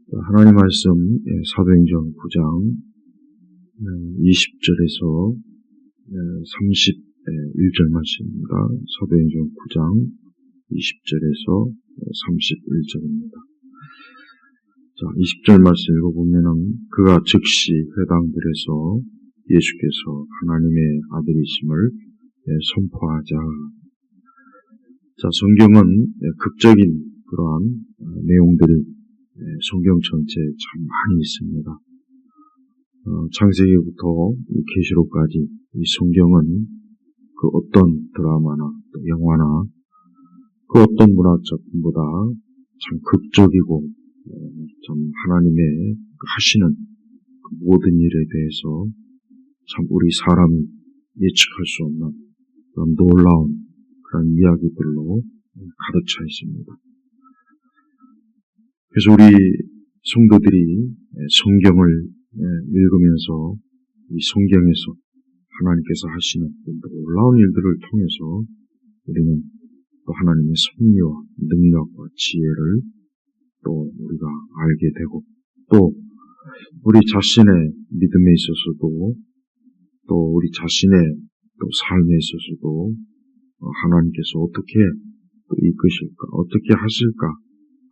하나님 말씀 사도행전 9장 20절에서 31절 말씀입니다. 사도행전 9장 20절에서 31절입니다. 자, 20절 말씀 읽어보면은 그가 즉시 회당들에서 예수께서 하나님의 아들이심을 선포하자. 자, 성경은 극적인 그러한 내용들이 성경 전체에 참 많이 있습니다. 창세기부터 계시록까지 이 성경은 그 어떤 드라마나 또 영화나 그 어떤 문학 작품보다 참 극적이고 참 하나님의 하시는 그 모든 일에 대해서 참 우리 사람이 예측할 수 없는 그런 놀라운 그런 이야기들로 가득 차 있습니다. 그래서 우리 성도들이 성경을 읽으면서 이 성경에서 하나님께서 하시는 놀라운 일들을 통해서 우리는 또 하나님의 섭리와 능력과 지혜를 또 우리가 알게 되고 또 우리 자신의 믿음에 있어서도 또 우리 자신의 또 삶에 있어서도 하나님께서 어떻게 또 이끄실까 어떻게 하실까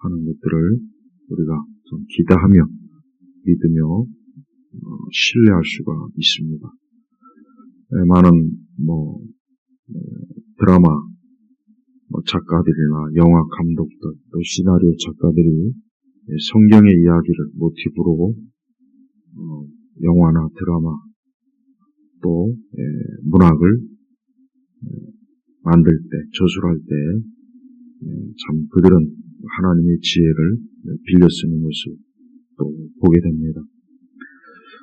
하는 것들을 우리가 좀 기대하며 믿으며 신뢰할 수가 있습니다. 많은 드라마 작가들이나 영화 감독들 또 시나리오 작가들이 성경의 이야기를 모티브로 영화나 드라마 또 문학을 만들 때 저술할 때 참 그들은 하나님의 지혜를 빌려 쓰는 것을 또 보게 됩니다.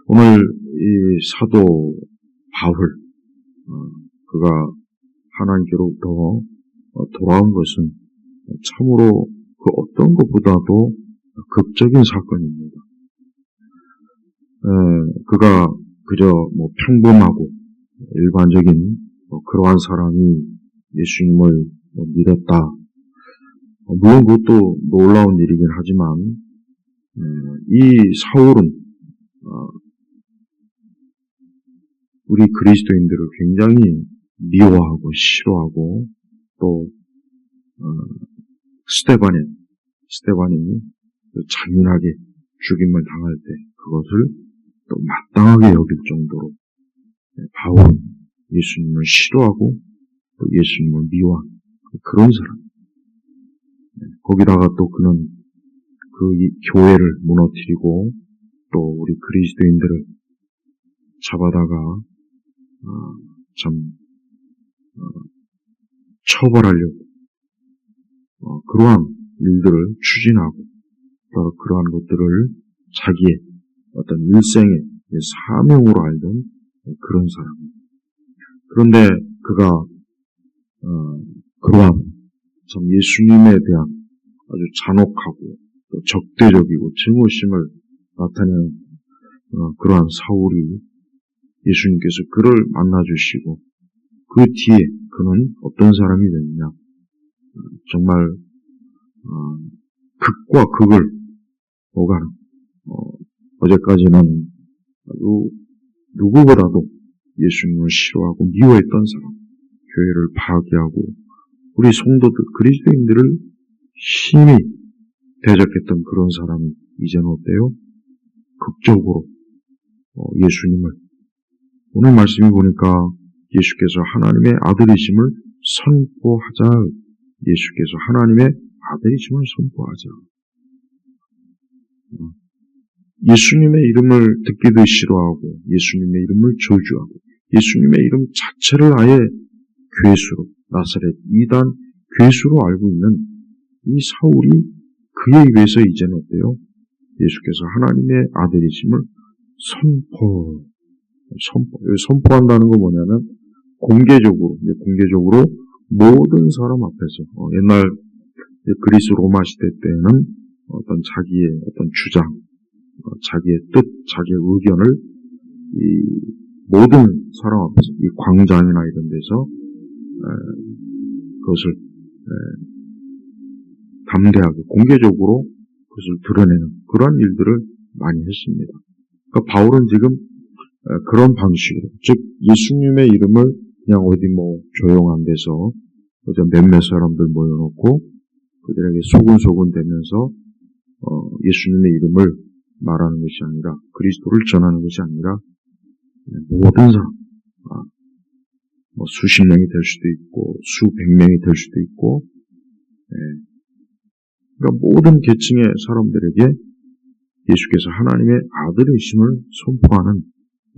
오늘 이 사도 바울 그가 하나님께로부터 돌아온 것은 참으로 그 어떤 것보다도 극적인 사건입니다. 그가 그저 평범하고 일반적인 그러한 사람이 예수님을 믿었다. 물론 그것도 놀라운 일이긴 하지만 이 사울은 우리 그리스도인들을 굉장히 미워하고 싫어하고 또 스데반이 잔인하게 죽임을 당할 때 그것을 또 마땅하게 여길 정도로 바울은 예수님을 싫어하고 또 예수님을 미워한 그런 사람. 거기다가 또 그는 그 교회를 무너뜨리고 또 우리 그리스도인들을 잡아다가 처벌하려고 그러한 일들을 추진하고 또 그러한 것들을 자기의 어떤 일생의 사명으로 알던 그런 사람입니다. 그런데 그가 그러한 참 예수님에 대한 아주 잔혹하고 또 적대적이고 증오심을 나타내는 그러한 사울이 예수님께서 그를 만나주시고 그 뒤에 그는 어떤 사람이 됐냐 정말 극과 극을 오가는 어제까지는 아주 누구보다도 예수님을 싫어하고 미워했던 사람 교회를 파괴하고 우리 성도들 그리스도인들을 심히 대적했던 그런 사람이 이제는 어때요? 극적으로 예수님을 오늘 말씀이 보니까 예수께서 하나님의 아들이심을 선포하자. 예수께서 하나님의 아들이심을 선포하자. 예수님의 이름을 듣기도 싫어하고 예수님의 이름을 저주하고 예수님의 이름 자체를 아예 괴수로 나사렛 이단 괴수로 알고 있는 이 사울이 그에 의해서 이제는 어때요? 예수께서 하나님의 아들이심을 선포한다는 건 뭐냐면 공개적으로 모든 사람 앞에서 옛날 그리스 로마 시대 때에는 어떤 자기의 어떤 주장, 자기의 뜻, 자기의 의견을 이 모든 사람 앞에서 이 광장이나 이런 데서 그것을 담대하게 공개적으로 그것을 드러내는 그러한 일들을 많이 했습니다. 그러니까 바울은 지금 그런 방식으로, 즉 예수님의 이름을 그냥 어디 조용한 데서 몇몇 사람들 모여놓고 그들에게 소근소근 대면서 예수님의 이름을 말하는 것이 아니라, 그리스도를 전하는 것이 아니라 모든 사람, 수십 명이 될 수도 있고 수백 명이 될 수도 있고, 그러니까 모든 계층의 사람들에게 예수께서 하나님의 아들이심을 선포하는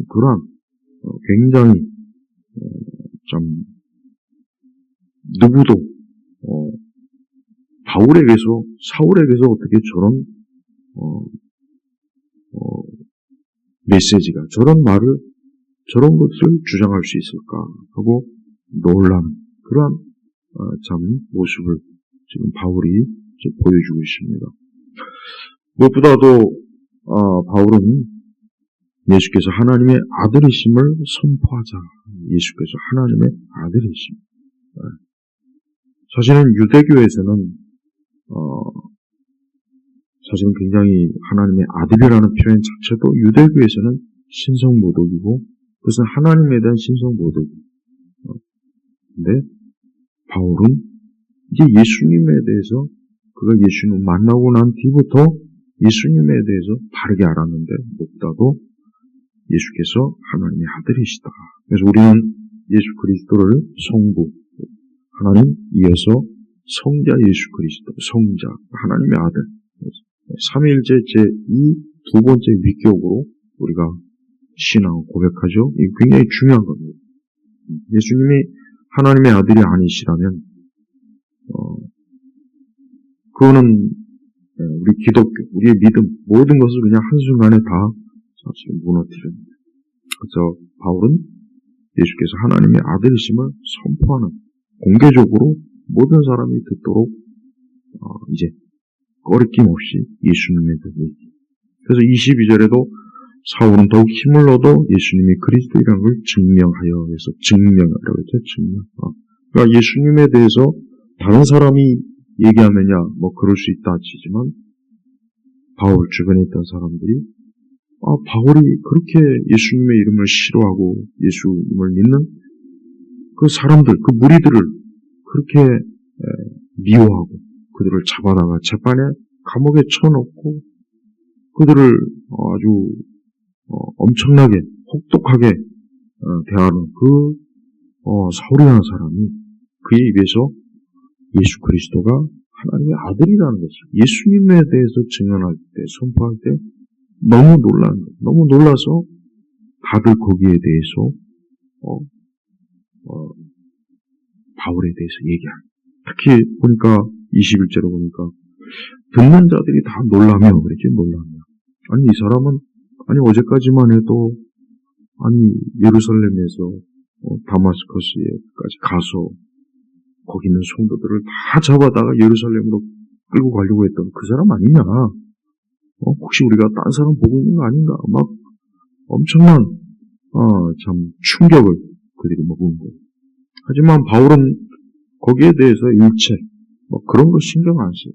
그러한 굉장히 참 누구도 사울에게서 어떻게 저런 메시지가, 저런 것을 주장할 수 있을까 하고 놀란 그러한 참 모습을 지금 바울이 보여주고 있습니다. 무엇보다도 바울은 예수께서 하나님의 아들이심을 선포하자. 예수께서 하나님의 아들이심. 사실은 유대교에서는 사실은 굉장히 하나님의 아들이라는 표현 자체도 유대교에서는 신성모독이고, 그것은 하나님에 대한 신성모독이에요. 근데 바울은 이제 예수님에 대해서, 그가 예수님을 만나고 난 뒤부터 예수님에 대해서 바르게 알았는데, 무엇보다도 예수께서 하나님의 아들이시다. 그래서 우리는 예수 그리스도를 성부, 하나님 이어서 성자 예수 그리스도, 성자, 하나님의 아들, 삼위일체 제2 두 번째 위격으로 우리가 신앙을 고백하죠. 이게 굉장히 중요한 겁니다. 예수님이 하나님의 아들이 아니시라면 그거는 우리 기독교, 우리의 믿음, 모든 것을 그냥 한순간에 다 사실 무너뜨립니다. 그래서 바울은 예수께서 하나님의 아들이심을 선포하는, 공개적으로 모든 사람이 듣도록 이제 꺼리낌 없이 예수님에 대해 얘기. 그래서 22절에도 사울은 더욱 힘을 얻어 예수님이 그리스도이라는 걸 증명하여, 해서 증명하라고 했죠. 증명. 그러니까 예수님에 대해서 다른 사람이 얘기하면야 그럴 수 있다 치지만, 바울 주변에 있던 사람들이 바울이 그렇게 예수님의 이름을 싫어하고 예수님을 믿는 그 사람들, 그 무리들을 그렇게 미워하고 그들을 잡아다가 재판에 감옥에 쳐넣고 그들을 아주 엄청나게 혹독하게 대하는 그 사울이라는 사람이 그의 입에서 예수 그리스도가 하나님의 아들이라는 것을 예수님에 대해서 증언할 때, 선포할 때 너무 놀란 거예요. 너무 놀라서 다들 거기에 대해서 바울에 대해서 얘기합니다. 특히 보니까 21절에 보니까 듣는 자들이 다 놀라며 그랬지. 놀라며. 아니 이 사람은 어제까지만 해도 예루살렘에서 다마스커스에까지 가서 거기 있는 성도들을 다 잡아다가 예루살렘으로 끌고 가려고 했던 그 사람 아니냐? 혹시 우리가 딴 사람 보고 있는 거 아닌가? 막 엄청난 참 충격을 그들이 먹은 거예요. 하지만 바울은 거기에 대해서 일체 그런 거 신경 안 써요.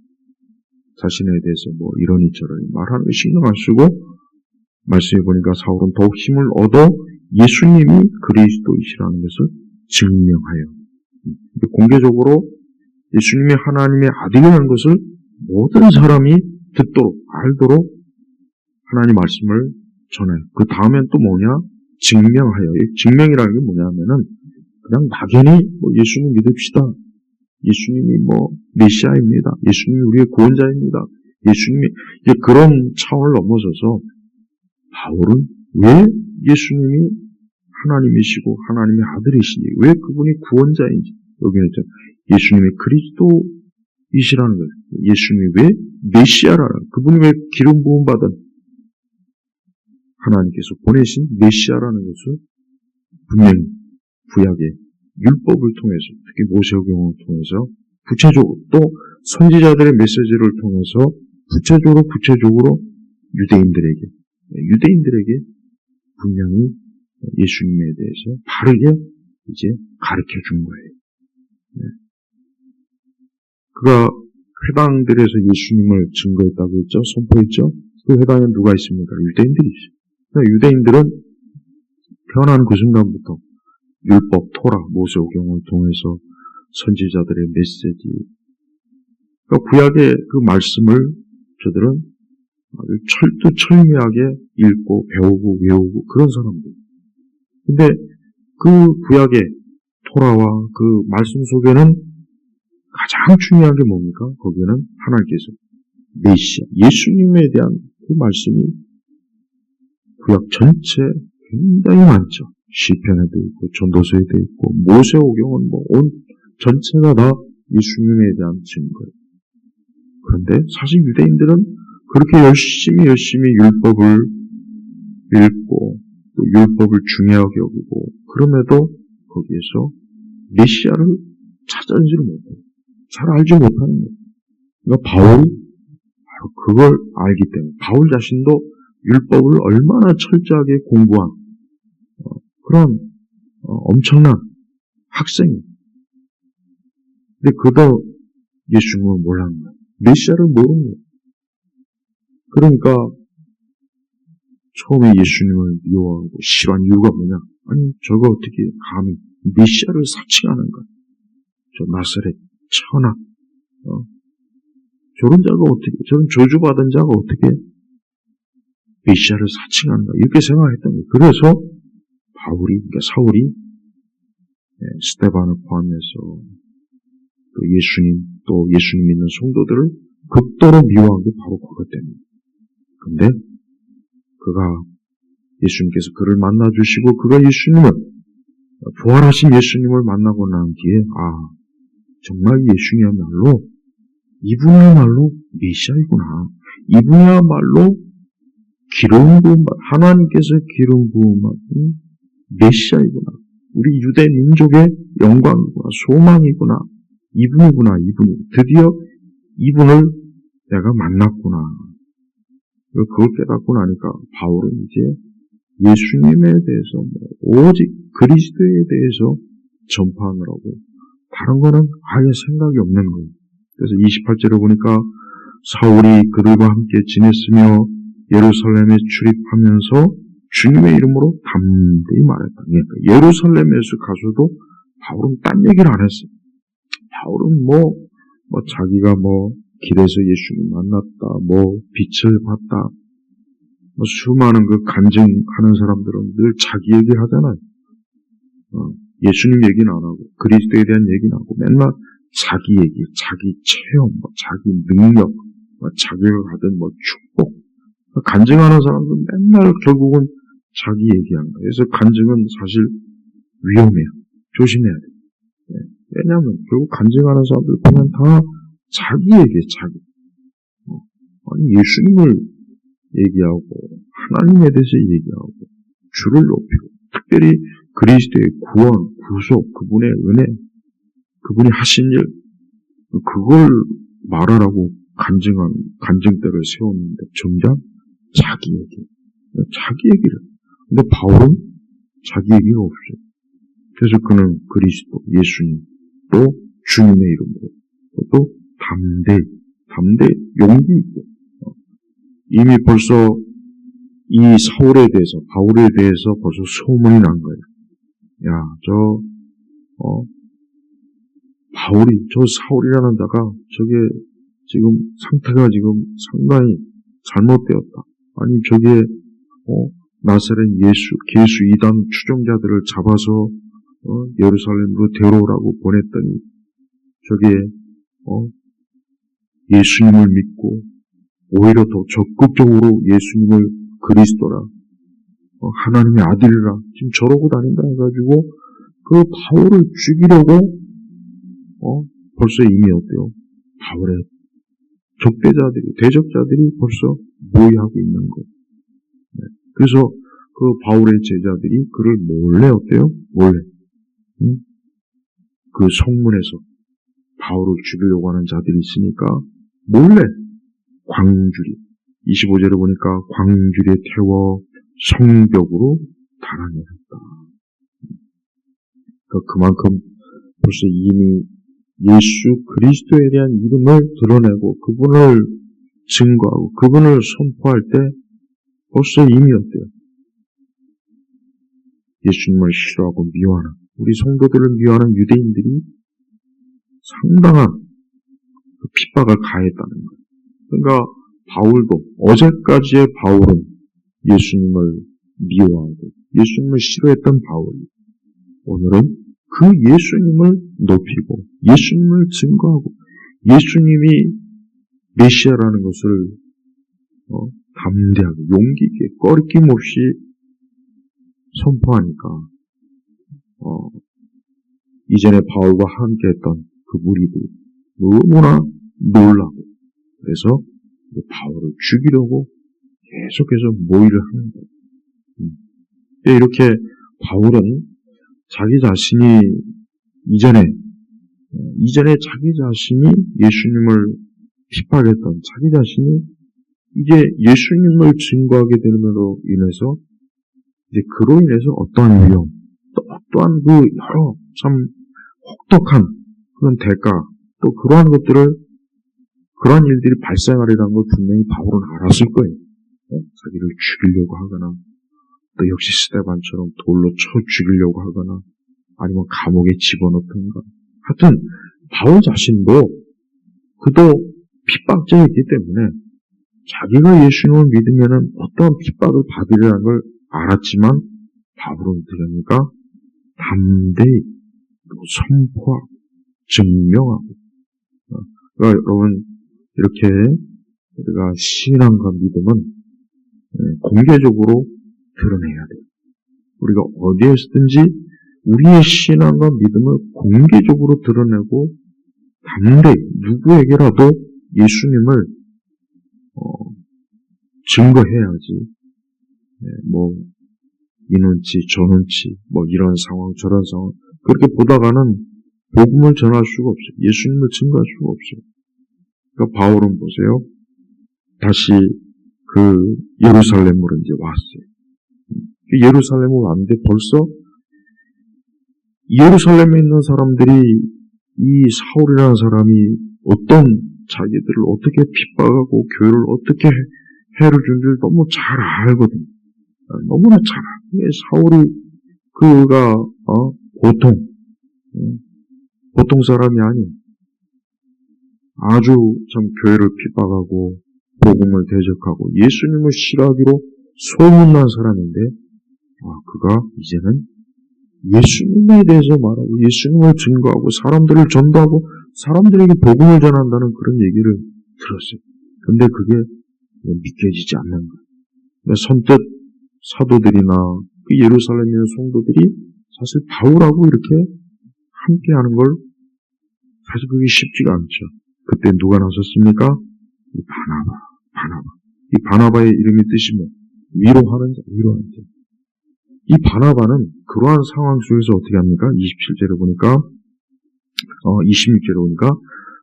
자신에 대해서 이러니 저러니 말하는 거 신경 안 쓰고, 말씀해 보니까 사울은 더욱 힘을 얻어 예수님이 그리스도이시라는 것을 증명하여, 공개적으로 예수님이 하나님의 아들이라는 것을 모든 사람이 듣도록 알도록 하나님 말씀을 전해요. 그 다음엔 또 뭐냐? 증명하여. 증명이라는 게 뭐냐면은 그냥 막연히 예수님 믿읍시다. 예수님이 메시아입니다. 예수님이 우리의 구원자입니다. 예수님이 그런 차원을 넘어서서 바울은 왜 예수님이 하나님이시고 하나님의 아들이시니, 왜 그분이 구원자인지, 여기는 예수님이 그리스도이시라는 거예요. 예수님이 왜 메시아라는, 그분이 왜 기름 부음 받은 하나님께서 보내신 메시아라는 것을 분명히 구약의 율법을 통해서, 특히 모세오경을 통해서 구체적으로, 또 선지자들의 메시지를 통해서 구체적으로 유대인들에게 분명히 예수님에 대해서 바르게 이제 가르쳐 준 거예요. 그가 회당들에서 예수님을 증거했다고 했죠? 선포했죠? 그 회당에 누가 있습니까? 유대인들이 있어요. 그러니까 유대인들은 태어난 그 순간부터 율법, 토라, 모세오경을 통해서 선지자들의 메시지, 그러니까 구약의 그 말씀을 저들은 아주 철두철미하게 읽고 배우고 외우고 그런 사람들. 근데 그 구약의 토라와 그 말씀 속에는 가장 중요한 게 뭡니까? 거기에는 하나님께서 메시아, 예수님에 대한 그 말씀이 구약 전체 굉장히 많죠. 시편에도 있고 전도서에도 있고 모세오경은 뭐 온 전체가 다 예수님에 대한 증거예요. 그런데 사실 유대인들은 그렇게 열심히 율법을 읽고 또 율법을 중요하게 여기고 그럼에도 거기에서 메시아를 찾아내지를 못해요. 잘 알지 못하는 거예요. 그러니까 바울이 바로 그걸 알기 때문에 바울 자신도 율법을 얼마나 철저하게 공부한 그런 엄청난 학생이에요. 근데 그도 예수님을 몰랐는 거예요. 메시아를 모르는 거예요. 그러니까 처음에 예수님을 미워하고 싫어한 이유가 뭐냐? 아니 저거 어떻게 감히 메시아를 사칭하는가? 저 나사렛 천하 저런 자가 어떻게 저런 저주받은 자가 어떻게 메시아를 사칭하는가? 이렇게 생각했던 거예요. 그래서 바울이 그러니까 사울이 스데반을 포함해서 또 예수님 믿는 성도들을 극도로 미워한 게 바로 그것 때문이에요. 근데 그가 예수님께서 그를 만나주시고 그가 예수님을 부활하신 예수님을 만나고 난 뒤에 정말 예수님이야말로 이분이야말로 메시아이구나. 이분이야말로 기름 부음 하나님께서 기름 부음한 메시아이구나. 우리 유대 민족의 영광이구나. 소망이구나. 이분이구나. 드디어 이분을 내가 만났구나. 그걸 깨닫고 나니까 바울은 이제 예수님에 대해서 오직 그리스도에 대해서 전파하느라고 다른 거는 아예 생각이 없는 거예요. 그래서 28절에 보니까 사울이 그들과 함께 지냈으며 예루살렘에 출입하면서 주님의 이름으로 담대히 말했다. 그러니까 예루살렘에서 가서도 바울은 딴 얘기를 안 했어요. 바울은 자기가 길에서 예수님 만났다, 빛을 봤다, 수많은 그 간증하는 사람들은 늘 자기 얘기를 하잖아요. 예수님 얘기는 안 하고, 그리스도에 대한 얘기는 하고, 맨날 자기 얘기, 자기 체험, 자기 능력, 자기가 받은 축복. 간증하는 사람들은 맨날 결국은 자기 얘기하는 거예요. 그래서 간증은 사실 위험해요. 조심해야 돼요. 왜냐하면 결국 간증하는 사람들 보면 다 자기 얘기예요. 자기. 아니 예수님을 얘기하고 하나님에 대해서 얘기하고 주를 높이고 특별히 그리스도의 구원, 구속, 그분의 은혜, 그분이 하신 일 그걸 말하라고 간증대를 세웠는데 정작 자기 얘기를. 근데 바울은 자기 얘기가 없어요. 그래서 그는 그리스도, 예수님, 또 주님의 이름으로, 또 담대히, 용기 있게. 이미 벌써 이 사울에 대해서, 바울에 대해서 벌써 소문이 난 거예요. 바울이, 사울이라는 자가 저게 지금 상태가 지금 상당히 잘못되었다. 아니, 저게, 나사렛 예수 이단 추종자들을 잡아서, 예루살렘으로 데려오라고 보냈더니, 저게, 예수님을 믿고, 오히려 더 적극적으로 예수님을 그리스도라, 하나님의 아들이라, 지금 저러고 다닌다 해가지고, 그 바울을 죽이려고, 벌써 이미 어때요? 바울의 대적자들이 벌써 모의하고 있는 거예요. 그래서 그 바울의 제자들이 그를 몰래 그 성문에서 바울을 죽이려고 하는 자들이 있으니까 몰래 광주리 25절에 보니까 광주리에 태워 성벽으로 달아내렸다. 그만큼 벌써 이미 예수 그리스도에 대한 이름을 드러내고 그분을 증거하고 그분을 선포할 때 벌써 이미 어때요? 예수님을 싫어하고 미워하는, 우리 성도들을 미워하는 유대인들이 상당한 그 핍박을 가했다는 거예요. 그러니까 바울도, 어제까지의 바울은 예수님을 미워하고 예수님을 싫어했던 바울이 오늘은 그 예수님을 높이고 예수님을 증거하고 예수님이 메시아라는 것을 담대하게 용기 있게 꺼리낌 없이 선포하니까 이전에 바울과 함께했던 그 무리들이 너무나 놀라고 그래서 바울을 죽이려고 계속해서 모의를 하는 거예요. 이렇게 바울은 자기 자신이 이전에 자기 자신이 예수님을 핍박했던 자기 자신이 이제 예수님을 증거하게 되므로 인해서 이제 그로 인해서 어떠한 위험, 또한 그 여러 참 혹독한 그런 대가, 또 그러한 것들을 그러한 일들이 발생하리라는 걸 분명히 바울은 알았을 거예요. 자기를 죽이려고 하거나 또 역시 스데반처럼 돌로 쳐 죽이려고 하거나 아니면 감옥에 집어넣든가 하여튼 바울 자신도 그도 핍박자였기 때문에 자기가 예수님을 믿으면 어떤 핍박을 받으리라는 걸 알았지만 바울은 어떻게 합니까? 담대히 선포하고 증명하고 그러니까 여러분 이렇게 우리가 신앙과 믿음은 공개적으로 드러내야 돼요. 우리가 어디에서든지 우리의 신앙과 믿음을 공개적으로 드러내고 담대히 누구에게라도 예수님을 증거해야지. 뭐 이눈치 저눈치 뭐 이런 상황 저런 상황 그렇게 보다가는 복음을 전할 수가 없어요. 예수님을 증거할 수가 없어요. 그러니까 바울은 보세요. 다시 그 예루살렘으로 이제 왔어요. 예루살렘을 왔는데 벌써 예루살렘에 있는 사람들이 이 사울이라는 사람이 어떤 자기들을 어떻게 핍박하고 교회를 어떻게 해를 준지를 너무 잘 알거든요. 너무나 잘 알아요. 사울이 그가 보통 사람이 아니에요. 아주 참 교회를 핍박하고 복음을 대적하고 예수님을 싫어하기로 소문난 사람인데 그가 이제는 예수님에 대해서 말하고 예수님을 증거하고 사람들을 전도하고 사람들에게 복음을 전한다는 그런 얘기를 들었어요. 근데 그게 믿겨지지 않는 거예요. 선뜻 사도들이나 그 예루살렘에 있는 성도들이 사실 바울하고 이렇게 함께하는 걸 사실 그게 쉽지가 않죠. 그때 누가 나섰습니까? 이 바나바. 이 바나바의 이름이 뜻이 뭐 위로하는 자, 위로하는 자. 이 바나바는 그러한 상황 속에서 어떻게 합니까? 27절에 보니까 26절에 보니까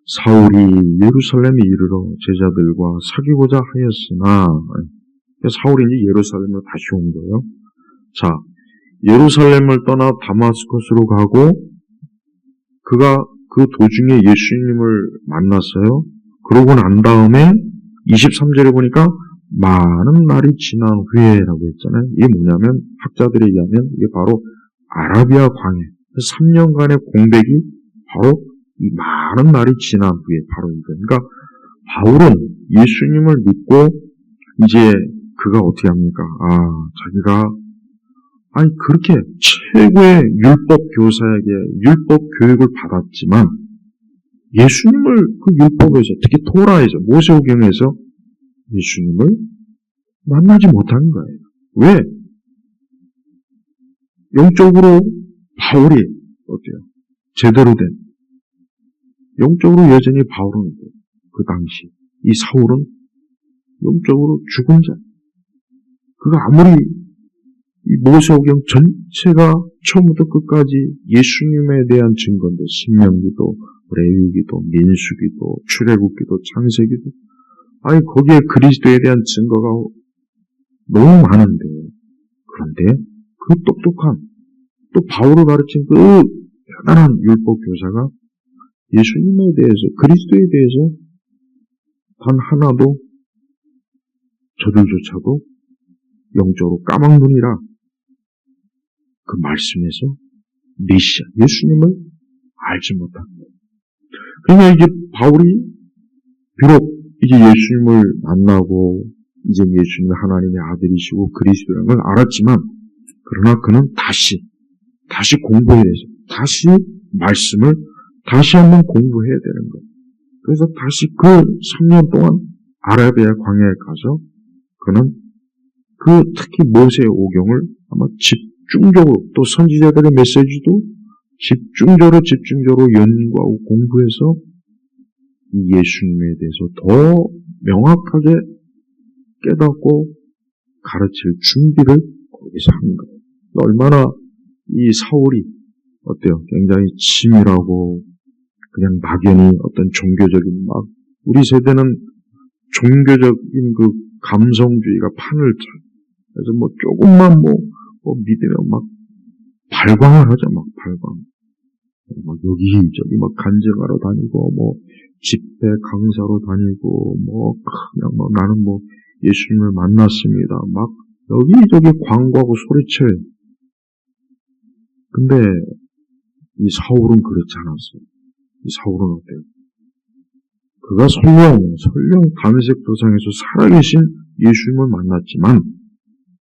사울이 예루살렘에 이르러 제자들과 사귀고자 하였으나 사울이 이제 예루살렘으로 다시 온 거예요. 자, 예루살렘을 떠나 다마스커스로 가고 그가 그 도중에 예수님을 만났어요. 그러고 난 다음에 23절에 보니까 많은 날이 지난 후에라고 했잖아요. 이게 뭐냐면 학자들에 의하면 이게 바로 아라비아 광해 3년간의 공백이 바로 이 많은 날이 지난 후에 바로 이거. 그러니까 바울은 예수님을 믿고 이제 그가 어떻게 합니까? 자기가 그렇게 최고의 율법 교사에게 율법 교육을 받았지만 예수님을 그 율법에서 특히 토라에서 모세오경에서 예수님을 만나지 못한 거예요. 왜? 영적으로 바울이 어때요? 제대로 된 영적으로 여전히 바울은 그 당시 이 사울은 영적으로 죽은 자. 그가 아무리 이 모세오경 전체가 처음부터 끝까지 예수님에 대한 증거인데 신명기도 레위기도 민수기도 출애굽기도 창세기도 거기에 그리스도에 대한 증거가 너무 많은데 그런데 그 똑똑한 또 바울을 가르친 그 대단한 율법 교사가 예수님에 대해서, 그리스도에 대해서 단 하나도 저들조차도 영적으로 까막눈이라 그 말씀에서 메시아, 예수님을 알지 못한 거예요. 그러니까 이제 바울이 비록 이제 예수님을 만나고 이제 예수님이 하나님의 아들이시고 그리스도라는 걸 알았지만 그러나 그는 다시 공부해야 돼서 다시 말씀을 다시 한번 공부해야 되는 거예요. 그래서 다시 그 3년 동안 아라비아 광야에 가서 그는 그 특히 모세의 오경을 아마 집중적으로 또 선지자들의 메시지도 집중적으로 연구하고 공부해서 예수님에 대해서 더 명확하게 깨닫고 가르칠 준비를 거기서 한 거예요. 얼마나 이 사울이 어때요? 굉장히 치밀하고 그냥 막연히 어떤 종교적인 막 우리 세대는 종교적인 그 감성주의가 판을 쳐. 그래서 뭐 조금만 뭐 믿으면 막 발광을 하죠. 막 발광. 막 여기저기 막 간증하러 다니고 뭐 집회 강사로 다니고 뭐 그냥 뭐 나는 뭐 예수님을 만났습니다. 막 여기저기 광고하고 소리쳐요. 근데 이 사울은 그렇지 않았어요. 이 사울은 어때요? 그가 설령 다메섹 도상에서 살아계신 예수님을 만났지만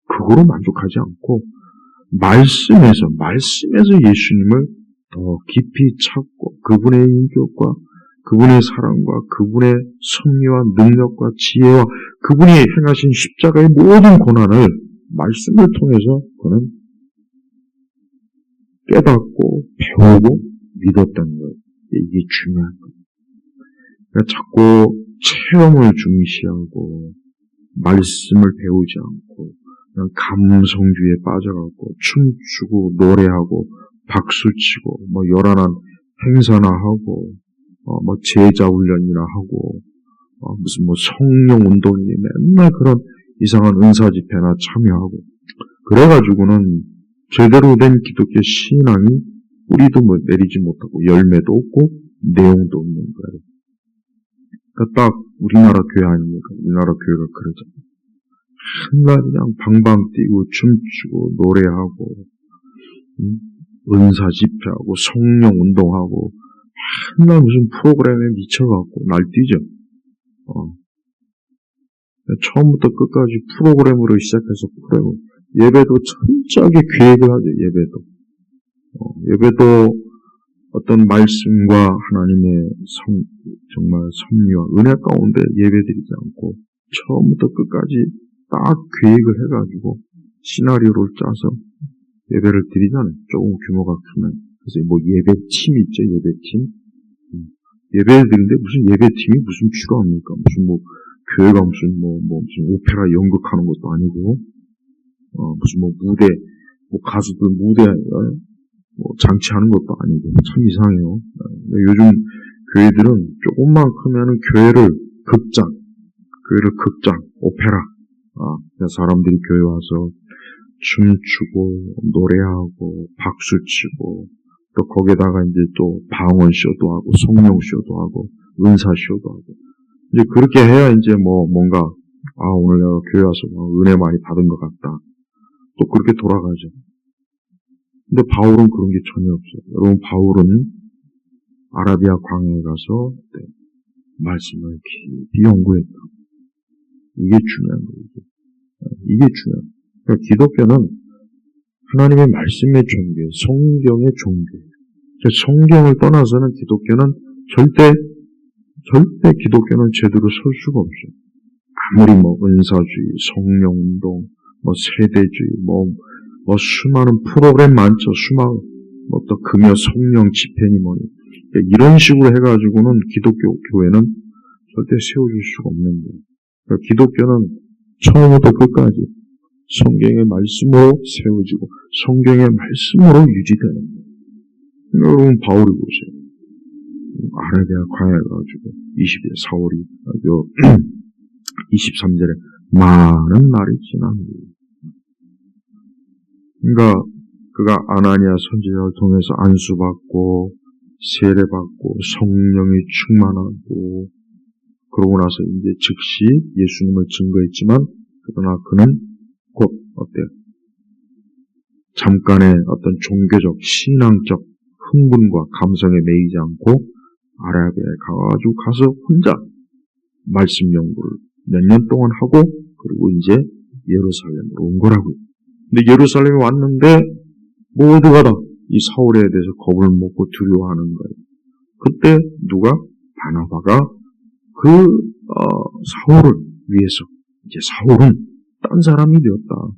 그거로 만족하지 않고 말씀에서 예수님을 더 깊이 찾고 그분의 인격과 그분의 사랑과 그분의 섭리와 능력과 지혜와 그분이 행하신 십자가의 모든 고난을 말씀을 통해서 그는 깨닫고 배우고 믿었다는 거예요. 이게 중요한 거예요. 그러니까 자꾸 체험을 중시하고 말씀을 배우지 않고 그냥 감성주의에 빠져갖고 춤추고 노래하고 박수치고 뭐 요란한 행사나 하고 뭐 제자 훈련이나 하고 무슨 뭐 성령 운동이니 맨날 그런 이상한 은사 집회나 참여하고 그래가지고는 제대로 된 기독교 신앙이 뿌리도 뭐 내리지 못하고 열매도 없고 내용도 없는 거예요. 그러니까 딱 우리나라 교회 아닙니까? 우리나라 교회가 그러잖아요. 한날 그냥 방방 뛰고 춤추고 노래하고 은사 집회하고 성령 운동하고 한날 무슨 프로그램에 미쳐갖고 날뛰죠. 처음부터 끝까지 프로그램으로 시작해서 예배도 철저하게 계획을 하죠. 예배도 어떤 말씀과 하나님의 정말 섭리와 은혜 가운데 예배드리지 않고 처음부터 끝까지 딱 계획을 해가지고 시나리오를 짜서 예배를 드리잖아요. 조금 규모가 크면. 그래서 뭐 예배팀 있죠. 예배를 드리는데 무슨 예배팀이 무슨 필요합니까? 무슨 뭐 교회가 무슨 오페라 연극하는 것도 아니고 무슨 무대 가수들 무대 장치하는 것도 아니고 참 이상해요. 요즘 교회들은 조금만 크면은 교회를 극장, 오페라. 사람들이 교회 와서 춤추고 노래하고 박수치고 또 거기에다가 이제 또 방언쇼도 하고 성령쇼도 하고 은사쇼도 하고 이제 그렇게 해야 이제 뭔가 오늘 내가 교회 와서 은혜 많이 받은 것 같다. 또 그렇게 돌아가죠. 근데 바울은 그런 게 전혀 없어요. 여러분 바울은 아라비아 광야에 가서 말씀을 깊이 연구했다. 이게 중요한 거예요. 이게 중요한 거예요. 그러니까 기독교는 하나님의 말씀의 종교예요. 성경의 종교예요. 성경을 떠나서는 기독교는 절대 기독교는 제대로 설 수가 없어요. 아무리 은사주의, 성령운동, 세대주의, 수많은 프로그램 많죠. 또 금요 성령 집회니 그러니까 이런 식으로 해가지고는 기독교 교회는 절대 세워줄 수가 없는 거예요. 그러니까 기독교는 처음부터 끝까지 성경의 말씀으로 세워지고 성경의 말씀으로 유지되는 거예요. 여러분 바울이 보세요. 아라비아 광야에 가지고 사울이 23절에 많은 날이 지난 거예요. 그러니까 그가 아나니아 선지자를 통해서 안수받고 세례받고 성령이 충만하고 그러고 나서 이제 즉시 예수님을 증거했지만 그러나 그는 곧 어때요? 잠깐의 어떤 종교적, 신앙적 흥분과 감성에 매이지 않고 아라비아에 가서 혼자 말씀 연구를 몇 년 동안 하고 그리고 이제 예루살렘으로 온 거라고요. 근데 예루살렘에 왔는데 모두가 다 이 사울에 대해서 겁을 먹고 두려워하는 거예요. 그때 누가? 바나바가 사울을 위해서 이제 사울은 딴 사람이 되었다.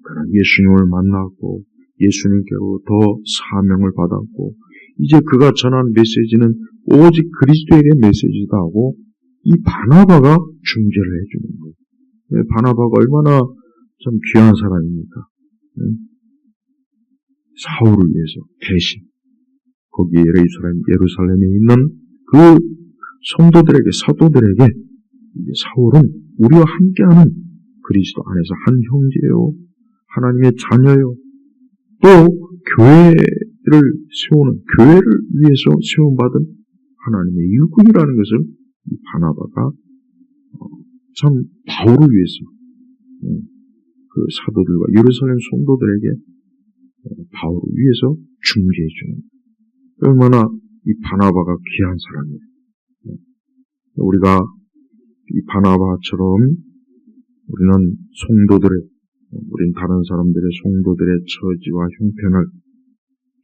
그러나 예수님을 만났고 예수님께로 더 사명을 받았고 이제 그가 전한 메시지는 오직 그리스도에게 메시지다 하고 이 바나바가 중재를 해주는 거예요. 바나바가 얼마나 참 귀한 사람입니까? 사울을 위해서 대신 거기 예루살렘에 있는 그 성도들에게 사도들에게 이제 사울은 우리와 함께하는 그리스도 안에서 한 형제요, 하나님의 자녀요, 또 교회를 세우는 교회를 위해서 세움받은 하나님의 일꾼이라는 것을 이 바나바가 참 바울을 위해서 그 사도들과 예루살렘 성도들에게 바울을 위해서 중재해 주는 얼마나 이 바나바가 귀한 사람이에요. 우리가 이 바나바처럼 우리는 우린 다른 사람들의 성도들의 처지와 형편을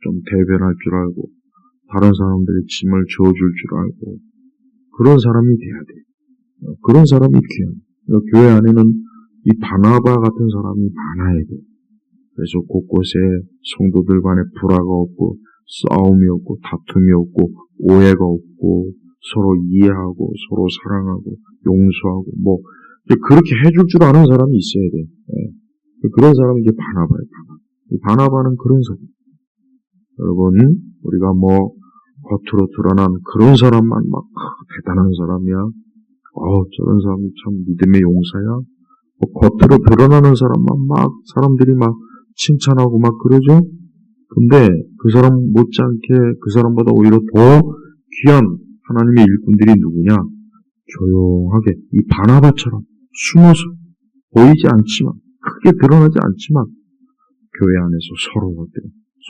좀 대변할 줄 알고 다른 사람들의 짐을 져줄 줄 알고 그런 사람이 돼야 돼요. 그런 사람이 귀한. 교회 안에는 이 바나바 같은 사람이 많아야 돼요. 그래서 곳곳에 성도들 간에 불화가 없고 싸움이 없고 다툼이 없고 오해가 없고 서로 이해하고 서로 사랑하고 용서하고 그렇게 해줄 줄 아는 사람이 있어야 돼요. 그런 사람이 이제 바나바예요. 바나바는 그런 사람. 여러분 우리가 겉으로 드러난 그런 사람만 막 대단한 사람이야. 저런 사람이 참 믿음의 용사야. 겉으로 드러나는 사람만 막 사람들이 막 칭찬하고 막 그러죠. 근데 그 사람 못지않게 그 사람보다 오히려 더 귀한 하나님의 일꾼들이 누구냐? 조용하게 이 바나바처럼 숨어서 보이지 않지만 크게 드러나지 않지만 교회 안에서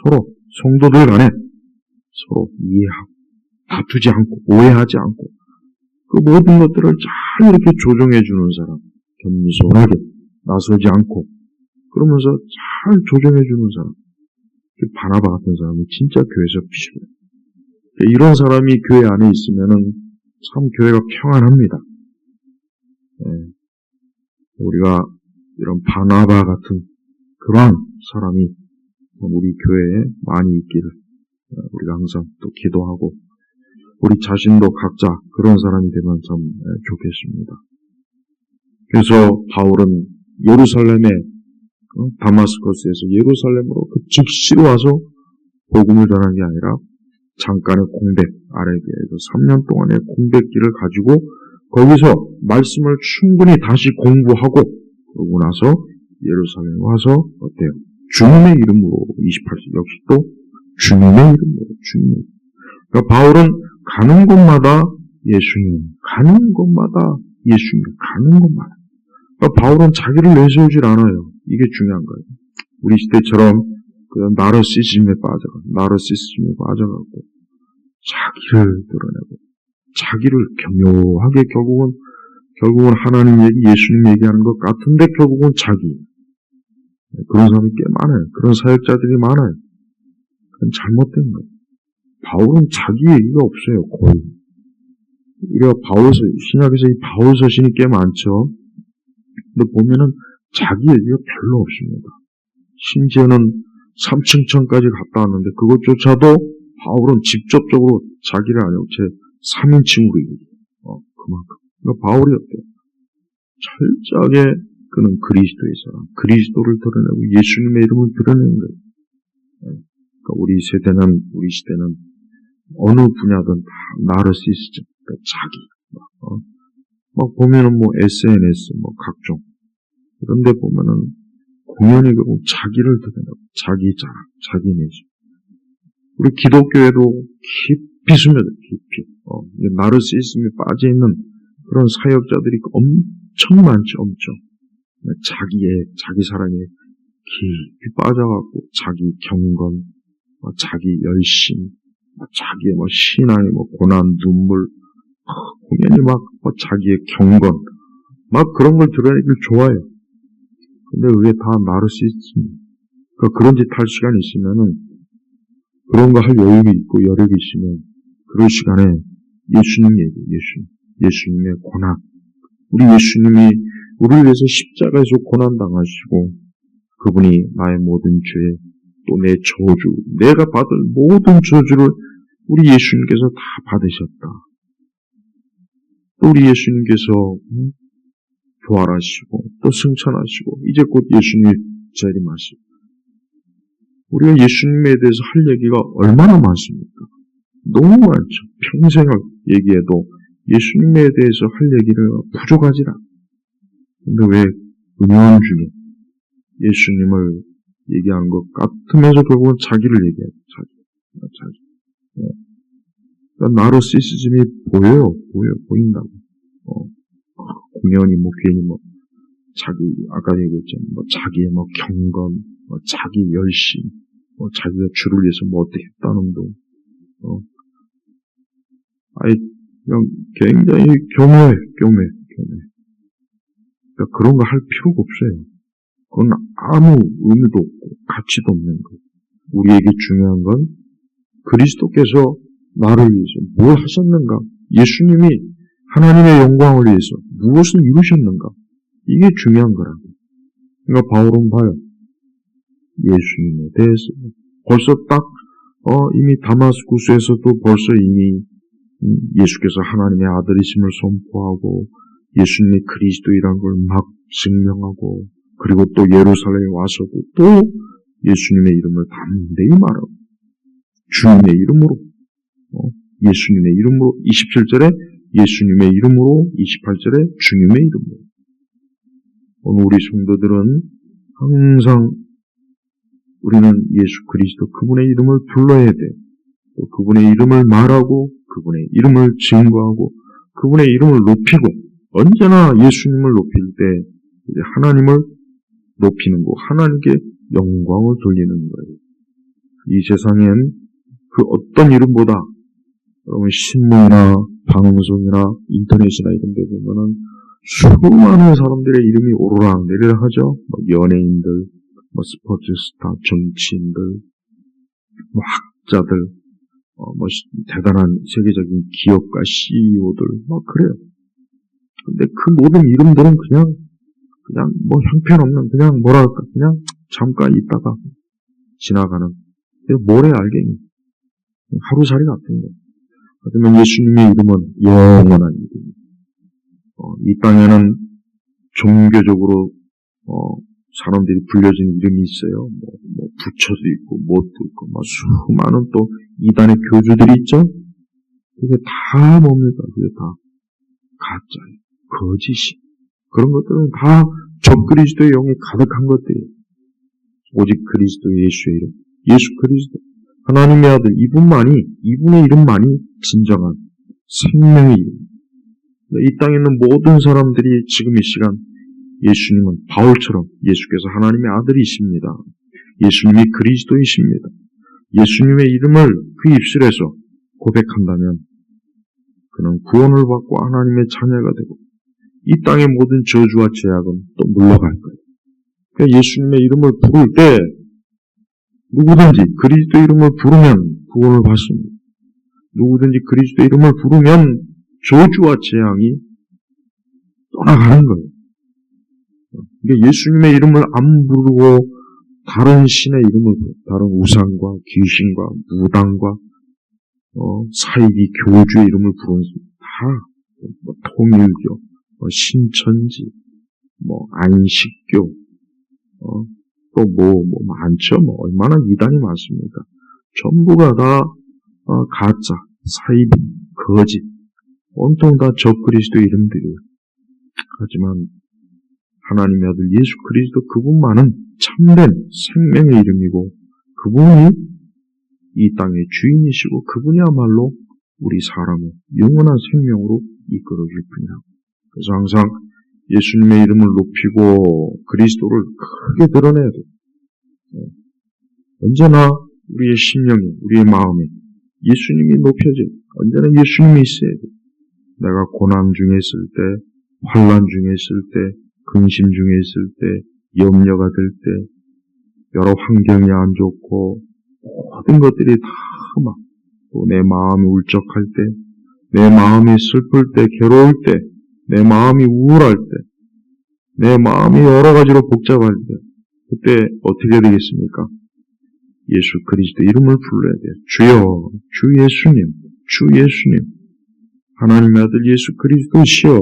서로 성도들 간에 서로 이해하고 다투지 않고 오해하지 않고 그 모든 것들을 잘 이렇게 조정해 주는 사람, 겸손하게 나서지 않고 그러면서 잘 조정해 주는 사람, 바나바 같은 사람이 진짜 교회에서 필요해요. 이런 사람이 교회 안에 있으면은 참 교회가 평안합니다. 우리가 이런 바나바 같은 그런 사람이 우리 교회에 많이 있기를 우리가 항상 또 기도하고 우리 자신도 각자 그런 사람이 되면 참 좋겠습니다. 그래서 바울은 예루살렘에 다마스커스에서 예루살렘으로 즉시로 와서 복음을 전한 게 아니라 잠깐의 공백, 아라비아에서 3년 동안의 공백기를 가지고 거기서 말씀을 충분히 다시 공부하고 그러고 나서 예루살렘에 와서 어때요? 주님의 이름으로 28절 역시 또 주님의 이름으로 주님. 그러니까 바울은 가는 곳마다 예수님, 가는 곳마다 예수님, 가는 곳마다. 그러니까 바울은 자기를 내세우질 않아요. 이게 중요한 거예요. 우리 시대처럼 그 나르시즘에 빠져가고 자기를 드러내고 자기를 교묘하게 결국은 하나님 얘기, 예수님 얘기하는 것 같은데 결국은 자기. 그런 사람이 꽤 많아요. 그런 사역자들이 많아요. 그건 잘못된 거예요. 바울은 자기 얘기가 없어요. 거의. 우리가 신약에서 이 바울 서신이 꽤 많죠. 근데 보면은 자기 얘기가 별로 없습니다. 심지어는 3층천까지 갔다 왔는데 그것조차도 바울은 직접적으로 자기를 아니고 제 3인칭으로 얘기해요. 그만큼. 그러니까 바울이 어때요? 철저하게 그는 그리스도의 사람, 그리스도를 드러내고 예수님의 이름을 드러내는 거예요. 그러니까 우리 시대는 어느 분야든 다 나르시스즘, 그러니까 자기. 막 보면은 SNS, 각종. 그런데 보면은 공연히 결국 자기를 드러내고 자기 자랑, 자기 내심. 우리 기독교에도 깊이 스며들, 깊이. 나르시시즘에 빠져있는 그런 사역자들이 엄청 많죠, 엄청. 자기 사랑에 깊이 빠져갖고, 자기 경건, 자기 열심, 자기의 신앙의 고난, 눈물, 공연히 자기의 경건, 그런 걸 드러내기를 좋아해요. 근데 그게 다 나르시시즘. 그런 짓 할 시간이 있으면은, 그런 거 할 여유가 있고 여력이 있으면, 그럴 시간에 예수님 얘기, 예수님의 고난. 우리 예수님이 우리를 위해서 십자가에서 고난 당하시고, 그분이 나의 모든 죄, 또 내 저주, 내가 받을 모든 저주를 우리 예수님께서 다 받으셨다. 또 우리 예수님께서 부활하시고, 또 승천하시고, 이제 곧 예수님이 재림하시고, 우리가 예수님에 대해서 할 얘기가 얼마나 많습니까? 너무 많죠. 평생을 얘기해도 예수님에 대해서 할 얘기를 부족하지라. 근데 왜 은연중에 예수님을 얘기하는 것 같으면서 결국은 자기를 얘기해요. 자기. 그러니까 나르시시즘이 보인다고. 공연히 괜히 아까 얘기했잖아요. 자기의 경건, 자기 열심, 자기가 주를 위해서 어떻게 했다는 둥, 그냥 굉장히 교묘해. 그러니까 그런 거 할 필요가 없어요. 그건 아무 의미도 없고, 가치도 없는 거예요. 우리에게 중요한 건 그리스도께서 나를 위해서 뭘 하셨는가? 예수님이 하나님의 영광을 위해서 무엇을 이루셨는가? 이게 중요한 거라고. 그러니까 바울은 봐요. 예수님에 대해서 벌써 이미 다마스쿠스에서도 벌써 이미 예수께서 하나님의 아들이심을 선포하고 예수님이 그리스도이란 걸 막 증명하고, 그리고 또 예루살렘에 와서도 또 예수님의 이름을 담대히 말하고, 주님의 이름으로, 예수님의 이름으로, 27절에 예수님의 이름으로, 28절에 주님의 이름으로. 오늘 우리 성도들은 항상 우리는 예수 그리스도 그분의 이름을 불러야 돼. 또 그분의 이름을 말하고, 그분의 이름을 증거하고, 그분의 이름을 높이고, 언제나 예수님을 높일 때 이제 하나님을 높이는 거, 하나님께 영광을 돌리는 거예요. 이 세상엔 그 어떤 이름보다, 여러분 신문이나 방송이나 인터넷이나 이런 데 보면은 수많은 사람들의 이름이 오르락내리락 하죠. 연예인들, 스포츠 스타, 정치인들, 학자들, 대단한 세계적인 기업가 CEO들, 그래요. 근데 그 모든 이름들은 그냥 형편없는, 그냥 잠깐 있다가 지나가는, 모래알갱이, 하루살이 같은 거. 하지만 예수님의 이름은 영원한 이름이에요. 이 땅에는 종교적으로, 사람들이 불려진 이름이 있어요. 부처도 있고, 뭣도 있고, 수많은 또 이단의 교주들이 있죠? 그게 다 뭡니까? 그게 다 가짜예요. 거짓이. 그런 것들은 다 적그리스도의 영이 가득한 것들이에요. 오직 그리스도 예수의 이름. 예수 그리스도. 하나님의 아들, 이분의 이름만이 진정한 생명의 이름. 이 땅에 있는 모든 사람들이 지금 이 시간 예수님은 바울처럼 예수께서 하나님의 아들이십니다. 예수님이 그리스도이십니다. 예수님의 이름을 그 입술에서 고백한다면 그는 구원을 받고 하나님의 자녀가 되고 이 땅의 모든 저주와 제약은 또 물러갈 거예요. 그러니까 예수님의 이름을 부를 때 누구든지 그리스도 이름을 부르면 구원을 받습니다. 누구든지 그리스도 이름을 부르면 저주와 재앙이 떠나가는 거예요. 그러니까 예수님의 이름을 안 부르고 다른 신의 이름을 다른 우상과 귀신과 무당과 사이비 교주의 이름을 부르는 다 통일교, 신천지, 안식교, 또 많죠. 얼마나 이단이 많습니까? 전부가 다 가짜, 사이비, 거짓, 온통 다 적그리스도 이름들이에요. 하지만 하나님의 아들 예수 그리스도 그분만은 참된 생명의 이름이고 그분이 이 땅의 주인이시고 그분이야말로 우리 사람을 영원한 생명으로 이끌어 줄 분이라고. 그래서 항상 예수님의 이름을 높이고 그리스도를 크게 드러내야 돼요. 언제나 우리의 심령에, 우리의 마음에 예수님이 높여져요. 언제나 예수님이 있어야 돼요. 내가 고난 중에 있을 때, 환난 중에 있을 때, 근심 중에 있을 때, 염려가 들 때, 여러 환경이 안 좋고 모든 것들이 다 막 또 내 마음이 울적할 때, 내 마음이 슬플 때, 괴로울 때, 내 마음이 우울할 때, 내 마음이 여러 가지로 복잡할 때, 그때 어떻게 되겠습니까? 예수 그리스도 이름을 불러야 돼요. 주여, 주 예수님, 주 예수님, 하나님의 아들 예수 그리스도시여,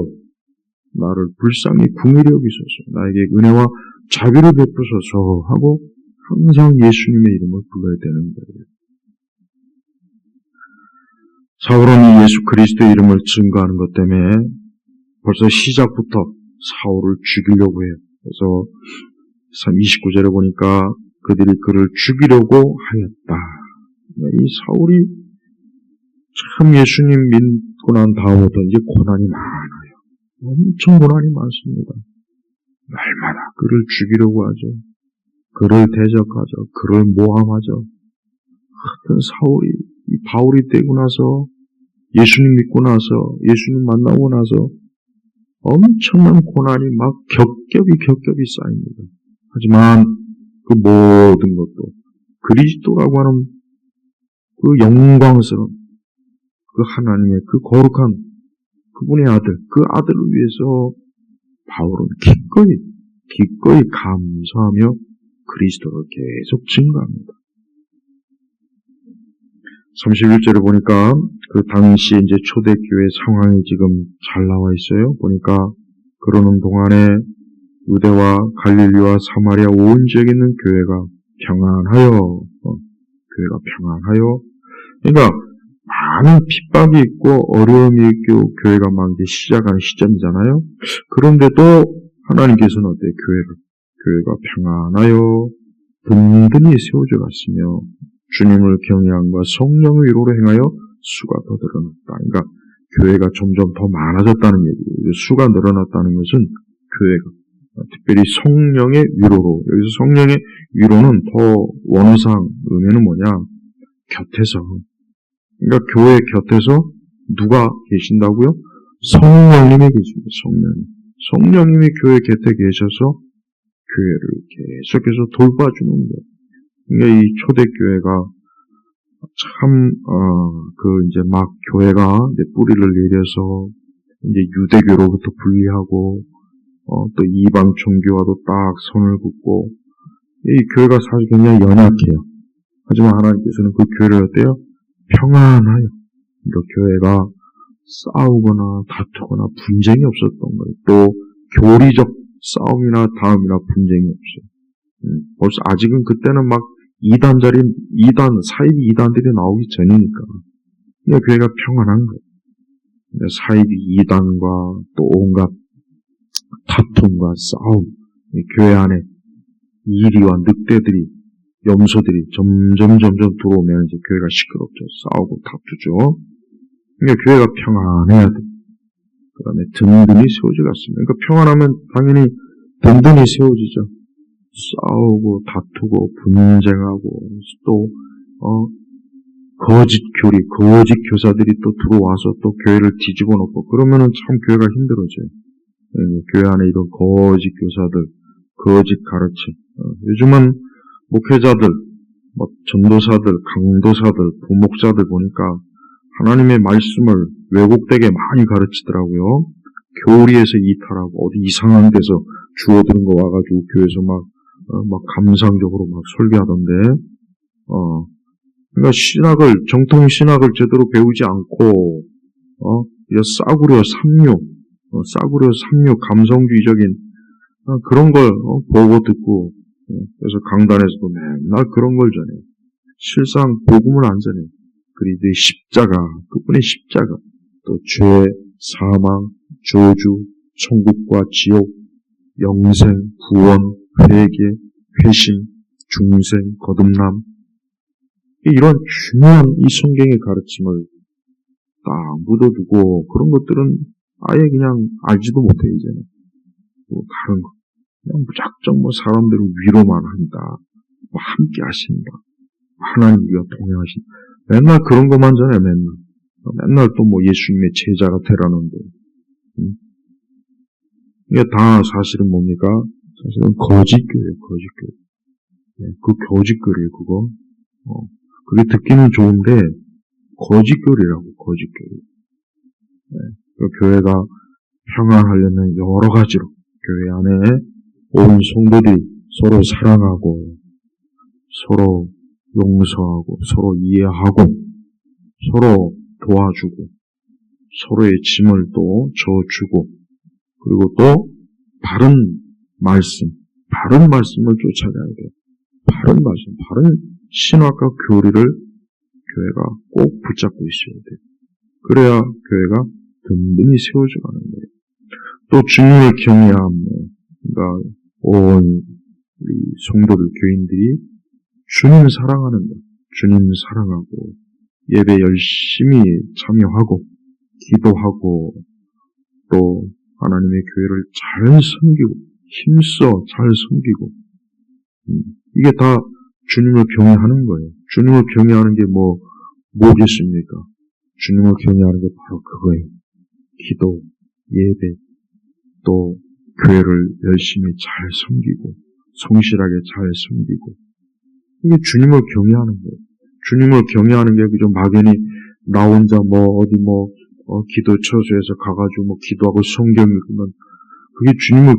나를 불쌍히 긍휼히 여기소서, 나에게 은혜와 자비를 베푸소서 하고 항상 예수님의 이름을 불러야 되는 거예요. 사울은 예수 그리스도의 이름을 증거하는 것 때문에 벌써 시작부터 사울을 죽이려고 해요. 그래서 29절에 보니까 그들이 그를 죽이려고 하였다. 이 사울이 참 예수님 믿고 난 다음부터 이제 고난이 많아요. 엄청 고난이 많습니다. 날마다 그를 죽이려고 하죠. 그를 대적하죠. 그를 모함하죠. 하여튼 사울이, 이 바울이 되고 나서 예수님 믿고 나서 예수님 만나고 나서 엄청난 고난이 막 겹겹이 쌓입니다. 하지만 그 모든 것도 그리스도라고 하는 그 영광스러운 그 하나님의 그 거룩한 그분의 아들, 그 아들을 위해서 바울은 기꺼이 감사하며 그리스도를 계속 증거합니다. 31절에 보니까 그 당시 이제 초대교회 상황이 지금 잘 나와 있어요. 보니까 그러는 동안에 유대와 갈릴리와 사마리아 온 지역에 있는 교회가 평안하여, 교회가 평안하여, 그러니까 많은 핍박이 있고 어려움이 있고 교회가 막 이제 시작하는 시점이잖아요. 그런데도 하나님께서는 어때요? 교회가 평안하여 든든히 세워져 갔으며 주님을 경외함과 성령의 위로로 행하여 수가 더 늘어났다. 그러니까 교회가 점점 더 많아졌다는 얘기예요. 수가 늘어났다는 것은 교회가 특별히 성령의 위로로, 여기서 성령의 위로는 더 원어상 의미는 뭐냐? 곁에서. 그러니까 교회 곁에서 누가 계신다고요? 성령님이 계십니다. 성령님이 교회 곁에 계셔서 교회를 계속해서 돌봐주는 거예요. 그러니까 이 초대교회가 참, 이제 막 교회가 이제 뿌리를 내려서 이제 유대교로부터 분리하고, 또 이방 종교와도 딱 선을 긋고, 이 교회가 사실 굉장히 연약해요. 하지만 하나님께서는 그 교회를 어때요? 평안하여. 그러니까 교회가 싸우거나 다투거나 분쟁이 없었던 거예요. 또 교리적 싸움이나 다음이나 분쟁이 없어요. 벌써 아직은 그때는 막 사이비 이단들이 나오기 전이니까. 그러니까 교회가 평안한 거예요. 그러니까 사이비 이단과 또 온갖 다툼과 싸움, 교회 안에 이리와 늑대들이, 염소들이 점점 들어오면 이제 교회가 시끄럽죠. 싸우고 다투죠. 그러니까 교회가 평안해야 돼. 그 다음에 든든히 세워져 갔습니다. 그러니까 평안하면 당연히 든든히 세워지죠. 싸우고 다투고 분쟁하고 또 거짓 교사들이 또 들어와서 또 교회를 뒤집어 놓고 그러면은 참 교회가 힘들어져요. 교회 안에 이런 거짓 교사들, 거짓 가르침. 요즘은 목회자들, 전도사들, 강도사들, 부목자들 보니까 하나님의 말씀을 왜곡되게 많이 가르치더라고요. 교리에서 이탈하고 어디 이상한 데서 주워들은 거 와가지고 교회에서 막 감상적으로 막 설교하던데, 그러니까 정통 신학을 제대로 배우지 않고, 싸구려 삼류, 감성주의적인, 그런 걸, 보고 듣고, 그래서 강단에서도 맨날 그런 걸 전해요. 실상 복음을 안 전해요. 그리스도의 십자가, 그분의 십자가, 또 죄, 사망, 저주, 천국과 지옥, 영생, 구원, 회개, 회심, 중생, 거듭남, 이런 중요한 이 성경의 가르침을 딱 묻어두고 그런 것들은 아예 그냥 알지도 못해 이제는. 뭐 다른 거 그냥 무작정 뭐 사람들을 위로만 한다. 뭐 함께 하신다. 하나님 우리가 동행하신다. 맨날 그런 것만 전해 맨날 또 뭐 예수님의 제자가 되라는데. 이게 다 사실은 뭡니까? 사실은 거짓교예요, 거짓교. 그 거짓교예요, 그거. 그게 듣기는 좋은데, 거짓교리라고, 거짓교리. 그 교회가 평안하려면 여러 가지로, 교회 안에 온 성도들이 서로 사랑하고, 서로 용서하고, 서로 이해하고, 서로 도와주고, 서로의 짐을 또 져주고, 그리고 또 바른 말씀을 쫓아가야 돼요. 바른 말씀, 바른 신학과 교리를 교회가 꼭 붙잡고 있어야 돼요. 그래야 교회가 든든히 세워져 가는 거예요. 또 주님을 경외함, 그러니까 온 우리 성도들, 교인들이 주님 사랑하는 것, 주님 사랑하고 예배 열심히 참여하고 기도하고 또 하나님의 교회를 잘 섬기고 힘써 잘 섬기고 이게 다 주님을 경외하는 거예요. 주님을 경외하는 게 뭐겠습니까? 주님을 경외하는 게 바로 그거예요. 기도, 예배, 또 교회를 열심히 잘 섬기고 성실하게 잘 섬기고 이게 주님을 경외하는 거예요. 주님을 경외하는 게 그저 막연히 나 혼자 기도 처소에서 가가지고 기도하고 성경 읽으면 그게 주님을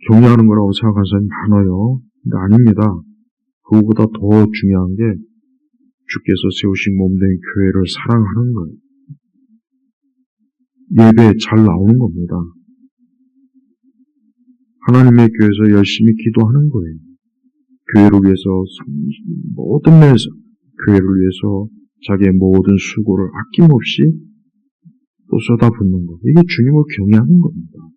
경외하는 거라고 생각하는 사람이 많아요. 근데 아닙니다. 그거보다 더 중요한 게 주께서 세우신 몸된 교회를 사랑하는 거예요. 예배에 잘 나오는 겁니다. 하나님의 교회에서 열심히 기도하는 거예요. 교회를 위해서 모든 면에서 교회를 위해서 자기의 모든 수고를 아낌없이 또 쏟아붓는 것. 이게 주님을 경외하는 겁니다.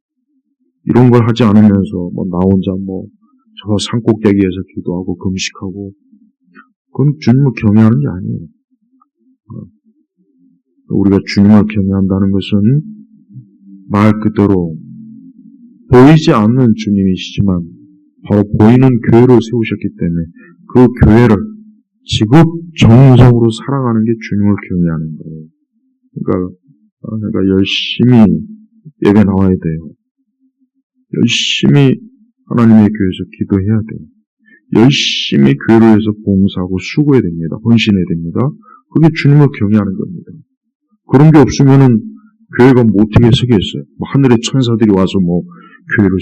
이런 걸 하지 않으면서 나 혼자 저 산꼭대기에서 기도하고 금식하고 그건 주님을 경외하는 게 아니에요. 우리가 주님을 경외한다는 것은 말 그대로 보이지 않는 주님이시지만 바로 보이는 교회를 세우셨기 때문에 그 교회를 지극정성으로 사랑하는 게 주님을 경외하는 거예요. 그러니까 열심히 예배 나와야 돼요. 열심히 하나님의 교회에서 기도해야 돼요. 열심히 교회를 위해서 봉사하고 수고해야 됩니다. 헌신해야 됩니다. 그게 주님을 경외하는 겁니다. 그런 게 없으면은 교회가 어떻게 서겠어요? 하늘의 천사들이 와서 교회를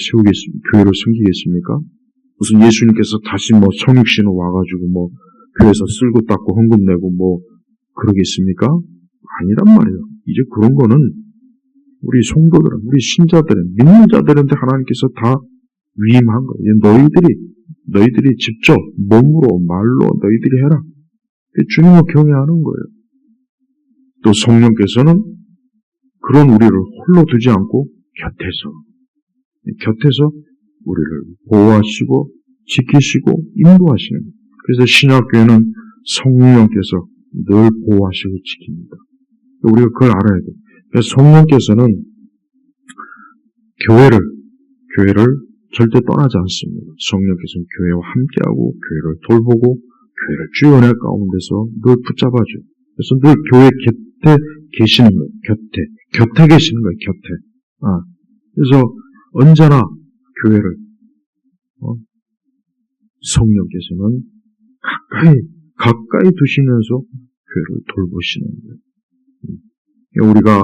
섬기겠습니까? 무슨 예수님께서 다시 성육신으로 와가지고 교회에서 쓸고 닦고 헌금 내고 그러겠습니까? 아니란 말이에요. 이제 그런 거는 우리 성도들은, 우리 신자들은, 믿는 자들한테 하나님께서 다 위임한 거예요. 너희들이 직접 몸으로 말로 너희들이 해라. 주님을 경외하는 거예요. 또 성령께서는 그런 우리를 홀로 두지 않고 곁에서 우리를 보호하시고 지키시고 인도하시는 거예요. 그래서 신약교회는 성령께서 늘 보호하시고 지킵니다. 우리가 그걸 알아야 돼요. 그래서 성령께서는 교회를 절대 떠나지 않습니다. 성령께서는 교회와 함께하고 교회를 돌보고 교회를 주의 은혜 가운데서 늘 붙잡아줘요. 그래서 늘 교회 곁에 계시는 거예요. 곁에 계시는 거예요. 곁에. 그래서 언제나 교회를 성령께서는 가까이 두시면서 교회를 돌보시는 거예요. 우리가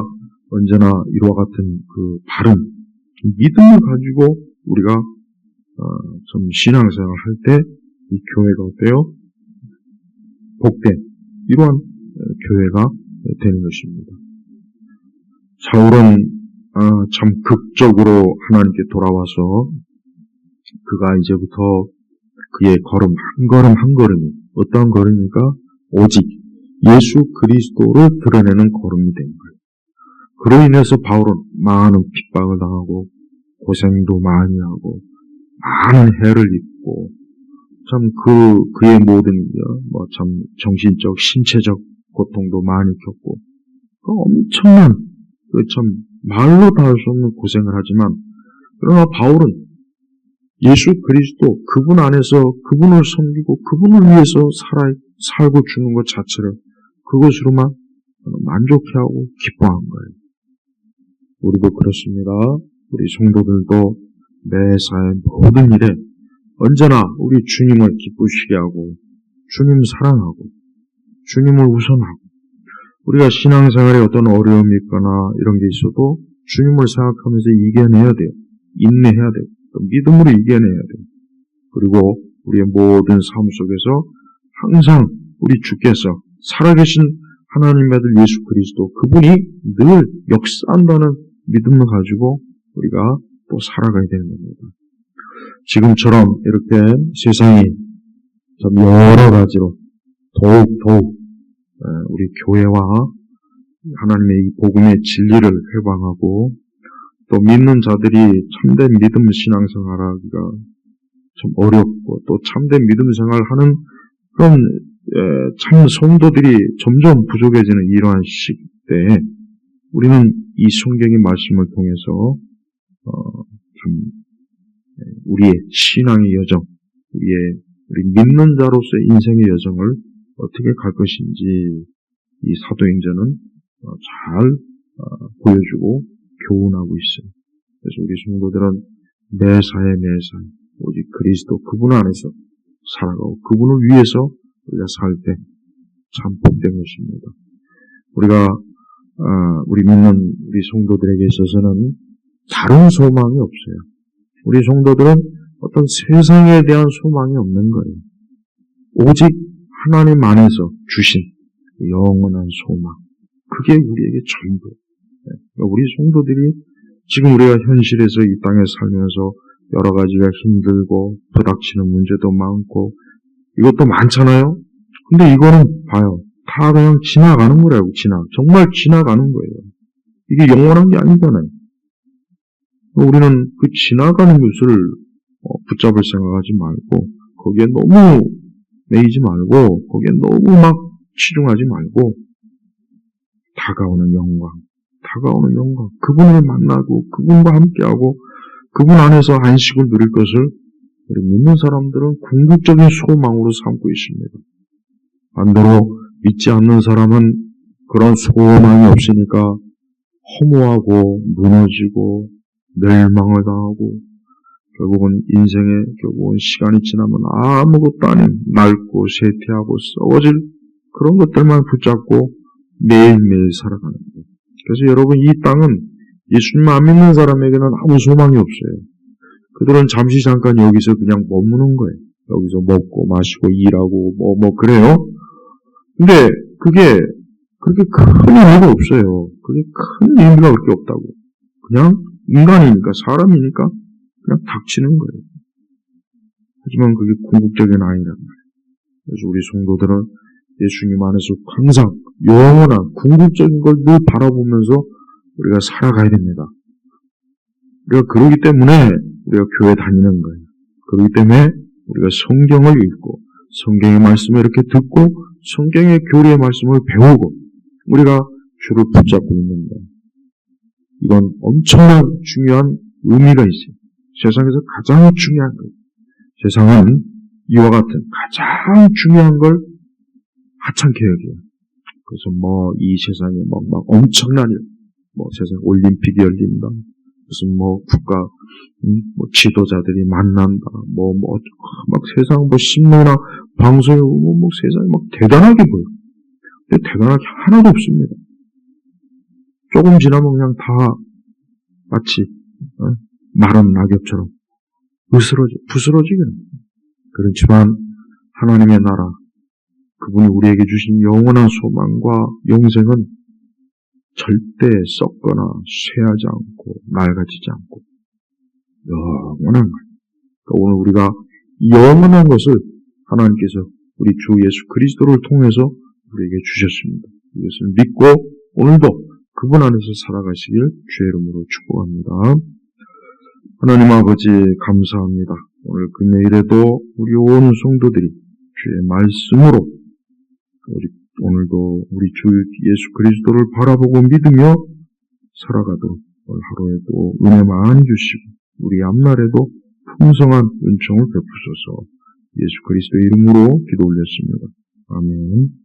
언제나 이와 같은 그 바른 믿음을 가지고 우리가 좀 신앙생활을 할 때 이 교회가 어때요? 복된 이러한 교회가 되는 것입니다. 사울은 참 극적으로 하나님께 돌아와서 그가 이제부터 그의 걸음 한 걸음이 어떠한 걸음입니까? 오직 예수 그리스도를 드러내는 걸음이 된 거예요. 그로 인해서 바울은 많은 핍박을 당하고 고생도 많이 하고 많은 해를 입고 참 그의 모든 참 정신적, 신체적 고통도 많이 겪고 엄청난 참 말로 다 할 수 없는 고생을 하지만 그러나 바울은 예수 그리스도 그분 안에서 그분을 섬기고 그분을 위해서 살고 죽는 것 자체를 그것으로만 만족해하고 기뻐한 거예요. 우리도 그렇습니다. 우리 성도들도 매사의 모든 일에 언제나 우리 주님을 기쁘시게 하고 주님 사랑하고 주님을 우선하고 우리가 신앙생활에 어떤 어려움이 있거나 이런 게 있어도 주님을 생각하면서 이겨내야 돼요. 인내해야 돼요. 또 믿음으로 이겨내야 돼요. 그리고 우리의 모든 삶 속에서 항상 우리 주께서 살아계신 하나님의 아들 예수 그리스도 그분이 늘 역사한다는 믿음을 가지고 우리가 또 살아가야 되는 겁니다. 지금처럼 이렇게 세상이 참 여러 가지로 더욱 우리 교회와 하나님의 이 복음의 진리를 회방하고 또 믿는 자들이 참된 믿음 신앙생활하기가 참 어렵고 또 참된 믿음 생활하는 그런 참 성도들이 점점 부족해지는 이러한 시대에 우리는 이 성경의 말씀을 통해서 참 우리의 신앙의 여정, 우리 믿는 자로서의 인생의 여정을 어떻게 갈 것인지 이 사도행전은 잘 보여주고 교훈하고 있어요. 그래서 우리 성도들은 매사에 오직 그리스도 그분 안에서 살아가고 그분을 위해서 우리가 살 때 참 복된 것입니다. 우리가 우리 믿는 우리 성도들에게 있어서는 다른 소망이 없어요. 우리 성도들은 어떤 세상에 대한 소망이 없는 거예요. 오직 하나님 안에서 주신 영원한 소망. 그게 우리에게 전부예요. 우리 성도들이 지금 우리가 현실에서 이 땅에 살면서 여러 가지가 힘들고 부닥치는 문제도 많고 이것도 많잖아요. 근데 이거는 봐요. 다 그냥 지나가는 거라고. 정말 지나가는 거예요. 이게 영원한 게 아니잖아요. 우리는 그 지나가는 것을 붙잡을 생각하지 말고 거기에 너무 매이지 말고 거기에 너무 막 치중하지 말고 다가오는 영광 그분을 만나고 그분과 함께하고 그분 안에서 안식을 누릴 것을 우리 믿는 사람들은 궁극적인 소망으로 삼고 있습니다. 반대로 믿지 않는 사람은 그런 소망이 없으니까 허무하고 무너지고 멸망을 당하고 결국은 시간이 지나면 아무것도 아닌 낡고 쇠퇴하고 썩어질 그런 것들만 붙잡고 매일매일 살아가는 거예요. 그래서 여러분 이 땅은 예수님 안 믿는 사람에게는 아무 소망이 없어요. 그들은 잠깐 여기서 그냥 머무는 거예요. 여기서 먹고 마시고 일하고 그래요. 근데 그게 그렇게 큰 의미가 없어요. 그게 큰 의미가 그렇게 없다고. 그냥 인간이니까 사람이니까 그냥 닥치는 거예요. 하지만 그게 궁극적인 아니란 말이에요. 그래서 우리 성도들은 예수님 안에서 항상 영원한 궁극적인 걸 늘 바라보면서 우리가 살아가야 됩니다. 우리가 그러기 때문에 우리가 교회 다니는 거예요. 그렇기 때문에 우리가 성경을 읽고 성경의 말씀을 이렇게 듣고 성경의 교리의 말씀을 배우고 우리가 주를 붙잡고 있는 거예요. 이건 엄청난 중요한 의미가 있어요. 세상에서 가장 중요한 거예요. 세상은 이와 같은 가장 중요한 걸 하찮게 여겨요. 그래서 이 세상에 막 엄청난 일, 세상 올림픽이 열린다. 무슨 국가, 지도자들이 만난다. 막 세상 신문이나 방송에 세상이 막 대단하게 보여. 근데 대단할 게 하나도 없습니다. 조금 지나면 그냥 다 마치, 마른 낙엽처럼 부스러지게. 그렇지만 하나님의 나라, 그분이 우리에게 주신 영원한 소망과 영생은 절대 썩거나 쇠하지 않고 낡아지지 않고 영원한 거예요. 그러니까 오늘 우리가 영원한 것을 하나님께서 우리 주 예수 그리스도를 통해서 우리에게 주셨습니다. 이것을 믿고 오늘도 그분 안에서 살아가시길 주의 이름으로 축복합니다. 하나님 아버지 감사합니다. 오늘 금요일에도 우리 온 성도들이 주의 말씀으로 오늘도 우리 주 예수 그리스도를 바라보고 믿으며 살아가도록 오늘 하루에도 은혜 많이 주시고 우리 앞날에도 풍성한 은총을 베푸소서. 예수 그리스도의 이름으로 기도 올렸습니다. 아멘.